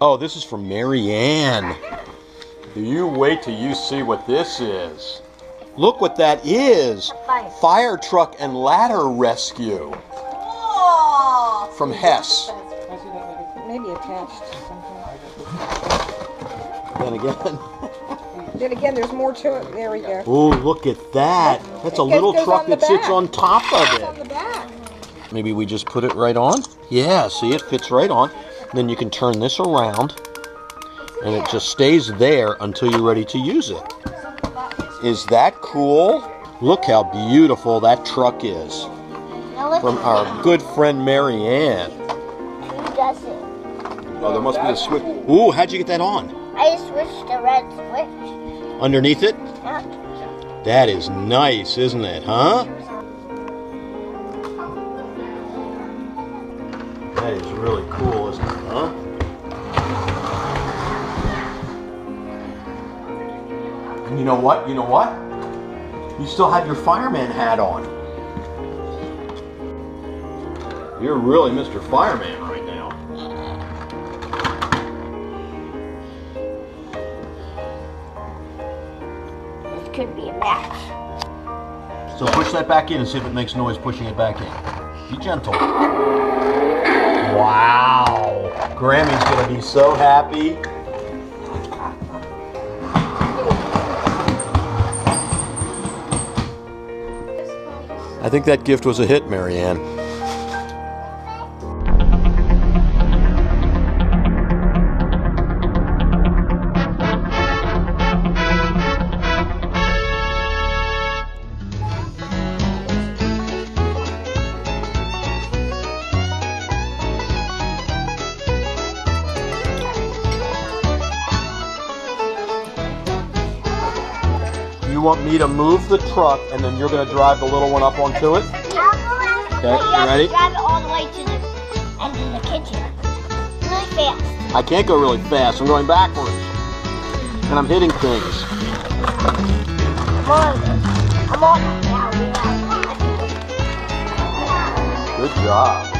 Oh, this is from Marianne. You wait till you see what this is. Look what that is. Fire truck and ladder rescue. Oh. From Hess. Maybe attached to something. Then again, there's more to it. There we go. Oh, look at that. That's a little truck that sits on top of it. On the back. Maybe we just put it right on? Yeah, see, it fits right on. Then you can turn this around, and it just stays there until you're ready to use it. Is that cool? Look how beautiful that truck is. From our good friend Marianne. Who does it? Oh, there must be a switch. Ooh, how'd you get that on? I switched the red switch. Underneath it? Yeah. That is nice, isn't it, huh? That is really cool, isn't it, huh? And you know what? You know what? You still have your fireman hat on. You're really Mr. Fireman right now. It could be a match. So push that back in and see if it makes noise pushing it back in. Be gentle. Wow. Grammy's gonna be so happy. I think that gift was a hit, Marianne. You want me to move the truck and then you're going to drive the little one up onto it? Okay, you ready? Drive it all the way to the end of the kitchen. Really fast. I can't go really fast. I'm going backwards. And I'm hitting things. I'm on it now. Good job.